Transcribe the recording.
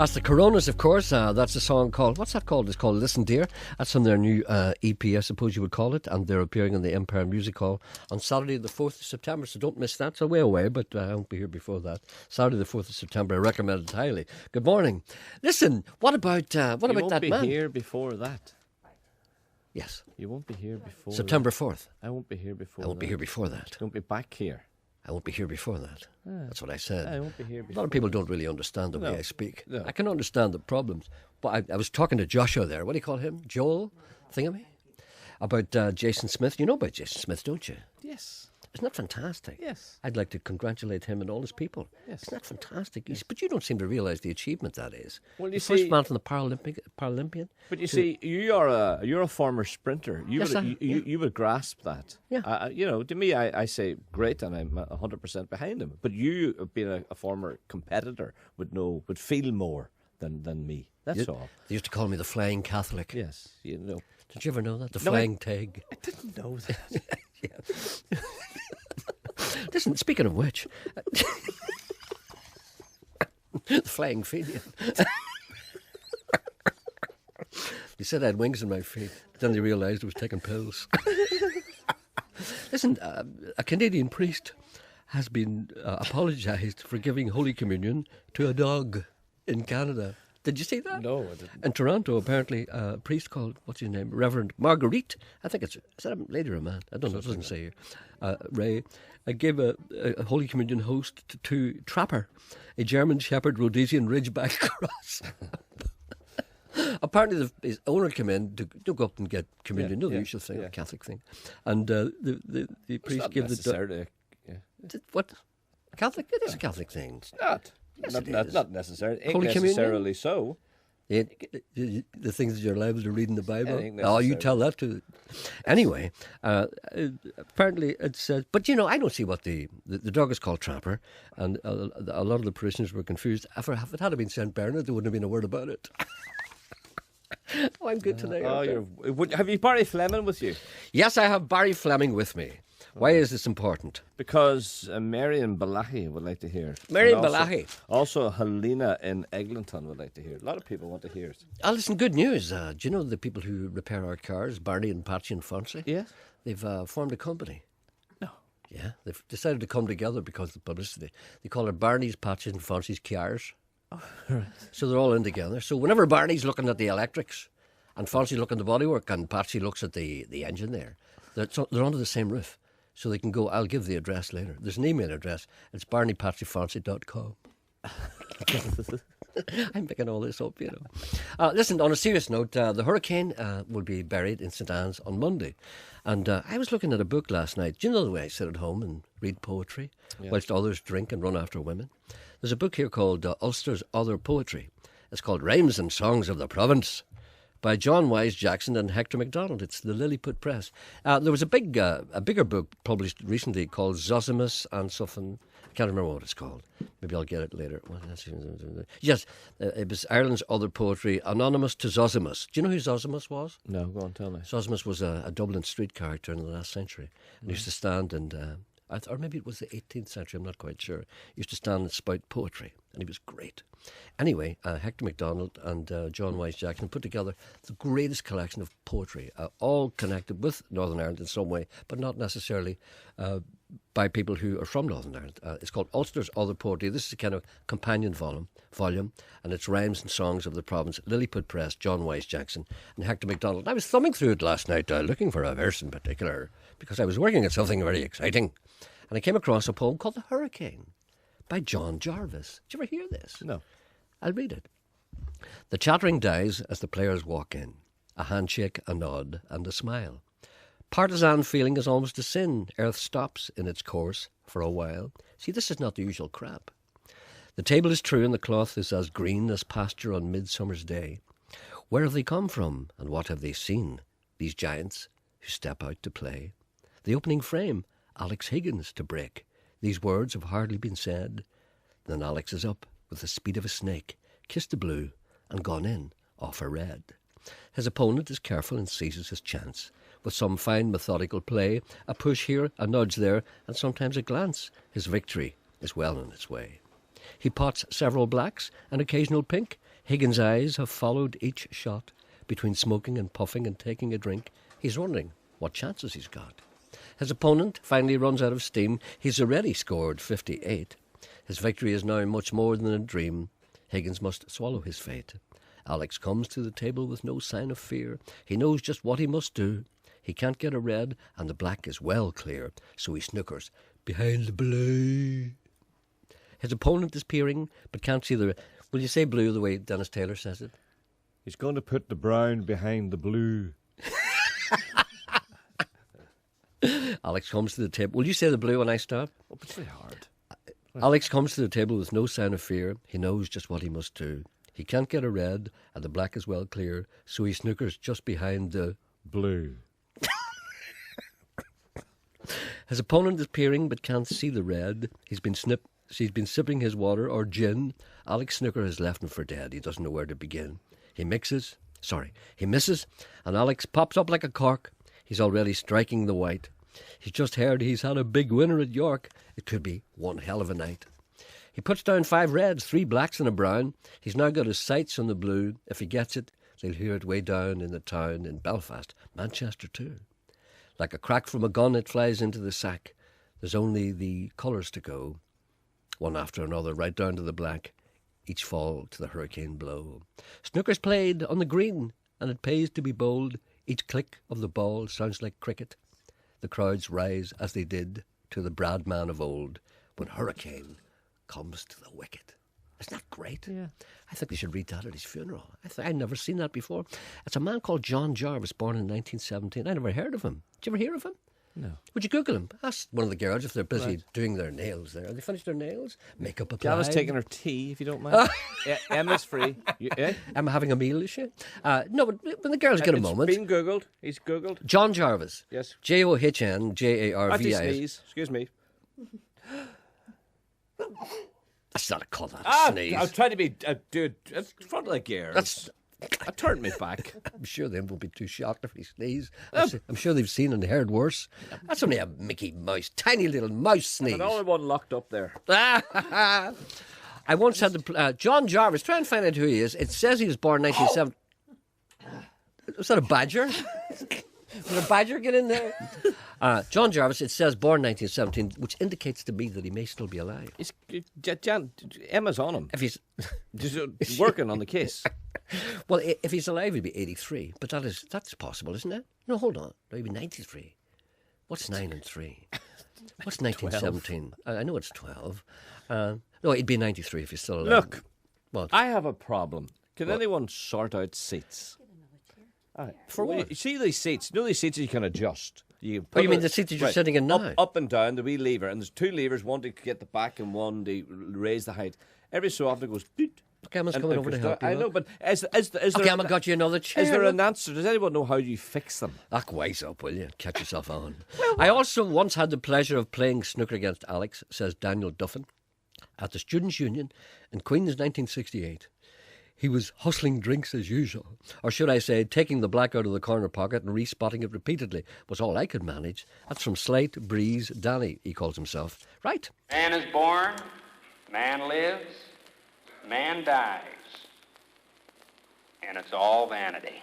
That's the Coronas, of course. That's a song called, what's that called? It's called Listen Dear. That's on their new EP, I suppose you would call it. And they're appearing in the Empire Music Hall on Saturday the 4th of September. So don't miss that. It's a way away, but I won't be here before that. Saturday the 4th of September. I recommend it highly. Good morning. Listen, what about that man? You won't be here before that. Yes. You won't be here before September 4th. I won't be here before I won't be here before that. You won't be back here. I won't be here before that. That's what I said. I won't be here before A lot of people don't really understand the way No. I speak. No. I can understand the problems. But I was talking to Joshua there. What do you call him? Joel Thingamy? About Jason Smith. You know about Jason Smith, don't you? Yes. Isn't that fantastic? Yes. I'd like to congratulate him and all his people. Yes. Isn't that fantastic? But you don't seem to realise the achievement that is. Well, you the first see- man from the Paralympian. But you see, you're a former sprinter. You Yes, would, you would grasp that. Yeah. To me, I say great, and I'm 100% behind him. But you, being a former competitor, would feel more than me. That's all. They used to call me the Flying Catholic. Yes, you know. Did you ever know that? The No, Flying Tag. I didn't know that. Yeah. Listen, speaking of which, the Flying Fenian. They said I had wings in my feet. Then they realised I was taking pills. Listen, a Canadian priest has been apologised for giving Holy Communion to a dog in Canada. Did you see that? No, I didn't. In Toronto, apparently, a priest called, what's his name, Reverend Marguerite, I think is that a lady or a man? I don't know, it doesn't say here. Ray, gave a Holy Communion host to Trapper, a German Shepherd Rhodesian Ridgeback cross. Apparently, his owner came in to go up and get communion, the usual thing, a Catholic thing. And the priest gave the dog. What? Catholic? It is a Catholic thing. It's not. Yes, Not necessarily. Ain't Holy necessarily so. The things that you're liable to read in the Bible. Ain't Oh, you necessary. tell that to. Anyway, apparently it says. But I don't see what the dog is called Trapper, and a lot of the parishioners were confused. If it had been Saint Bernard, there wouldn't have been a word about it. Oh, I'm good tonight. Have you Barry Fleming with you? Yes, I have Barry Fleming with me. Why is this important? Because Marion Balahi would like to hear it. Marion And Balahi. Also, Helena in Eglinton would like to hear it. A lot of people want to hear it. Oh, listen, good news. Do you know the people who repair our cars, Barney and Patsy and Fonzie? Yes. They've formed a company. No. Yeah, they've decided to come together because of the publicity. They call it Barney's, Patsy's and Fonzie's Cars. Oh, right. So they're all in together. So whenever Barney's looking at the electrics and Fonzie looking at the bodywork and Patsy looks at the engine there, they're under the same roof. So they can go, I'll give the address later. There's an email address. It's barneypatsyfonzie.com. I'm picking all this up, Listen, on a serious note, the hurricane will be buried in St Anne's on Monday. And I was looking at a book last night. Do you know the way I sit at home and read poetry whilst others drink and run after women? There's a book here called Ulster's Other Poetry. It's called Rhymes and Songs of the Province by John Wise Jackson and Hector MacDonald. It's the Lilliput Press. There was a bigger book published recently called Zosimus and something. I can't remember what it's called. Maybe I'll get it later. Yes, it was Ireland's Other Poetry, anonymous to Zosimus. Do you know who Zosimus was? No, go on, tell me. Zosimus was a Dublin street character in the last century. And he used to stand and, or maybe it was the 18th century, I'm not quite sure. He used to stand and spout poetry, and he was great. Anyway, Hector MacDonald and John Wise Jackson put together the greatest collection of poetry, all connected with Northern Ireland in some way, but not necessarily by people who are from Northern Ireland. It's called Ulster's Other Poetry. This is a kind of companion volume, and it's Rhymes and Songs of the Province. Lilliput Press, John Wise Jackson and Hector MacDonald. I was thumbing through it last night, looking for a verse in particular, because I was working at something very exciting. And I came across a poem called The Hurricane by John Jarvis. Did you ever hear this? No. I'll read it. The chattering dies as the players walk in. A handshake, a nod, and a smile. Partisan feeling is almost a sin. Earth stops in its course for a while. See, this is not the usual crap. The table is true and the cloth is as green as pasture on midsummer's day. Where have they come from and what have they seen, these giants who step out to play? The opening frame, Alex Higgins to break. These words have hardly been said. Then Alex is up with the speed of a snake, kissed the blue and gone in off a red. His opponent is careful and seizes his chance. With some fine methodical play, a push here, a nudge there, and sometimes a glance, his victory is well on its way. He pots several blacks, an occasional pink. Higgins' eyes have followed each shot. Between smoking and puffing and taking a drink, he's wondering what chances he's got. His opponent finally runs out of steam. He's already scored 58. His victory is now much more than a dream. Higgins must swallow his fate. Alex comes to the table with no sign of fear. He knows just what he must do. He can't get a red, and the black is well clear, so he snookers behind the blue. His opponent is peering, but can't see the... Will you say blue the way Dennis Taylor says it? He's going to put the brown behind the blue. Alex comes to the table. Will you say the blue when I start? Oh, it's very hard. Alex comes to the table with no sign of fear. He knows just what he must do. He can't get a red, and the black is well clear, so he snookers just behind the... Blue. His opponent is peering but can't see the red. He's been sipping his water or gin. Alex Snooker has left him for dead. He doesn't know where to begin. He misses, and Alex pops up like a cork. He's already striking the white. He's just heard he's had a big winner at York. It could be one hell of a night. He puts down 5 reds, 3 blacks and a brown. He's now got his sights on the blue. If he gets it, they'll hear it way down in the town in Belfast, Manchester too. Like a crack from a gun, it flies into the sack. There's only the colours to go, one after another, right down to the black. Each fall to the hurricane blow. Snooker's played on the green, and it pays to be bold. Each click of the ball sounds like cricket. The crowds rise as they did to the Brad man of old when hurricane comes to the wicket. Isn't that great? Yeah. I think they should read that at his funeral. I'd never seen that before. It's a man called John Jarvis, born in 1917. I never heard of him. Did you ever hear of him? No. Would you Google him? Ask one of the girls if they're busy doing their nails there. Have they finished their nails? Makeup applied? Gala's taking her tea, if you don't mind. Emma's free. Emma having a meal, is she? No, but when the girls get a moment. It's been Googled. He's Googled. John Jarvis. Yes. JOHNJARVIS. Sneeze. Excuse me. That's not a call, that a sneeze. I'm trying to be, dude, in front of the gears. I turned me back. I'm sure they won't be too shocked if he sneezes. I'm sure they've seen and heard worse. That's only a Mickey Mouse, tiny little mouse sneeze. The only one locked up there. I once had John Jarvis. Try and find out who he is. It says he was born 1970. Was that a badger? Did a badger get in there? John Jarvis, it says born 1917, which indicates to me that he may still be alive. Emma's on him. If he's just working on the case. Well, if he's alive, he'd be 83. But that's possible, isn't it? No, hold on. No, he'd be 93. What's 9 and 3? What's 1917? I know it's 12. No, he'd be 93 if he's still alive. Look, what? I have a problem. Can anyone sort out seats? For what? You see these seats? You know these seats you can adjust. You mean the seat that you're sitting in now? Up and down, the wee lever. And there's 2 levers, one to get the back and one to raise the height. Every so often it goes... Doot, okay, Emma's coming over to help you. I know, but is there... Okay, Emma got you another chair. Is there an answer? Does anyone know how you fix them? Wise up, will you? Catch yourself on. I also once had the pleasure of playing snooker against Alex, says Daniel Duffin, at the Students' Union in Queen's 1968. He was hustling drinks as usual. Or should I say, taking the black out of the corner pocket and respotting it repeatedly was all I could manage. That's from Slate Breeze Danny, he calls himself. Right. Man is born, man lives, man dies. And it's all vanity.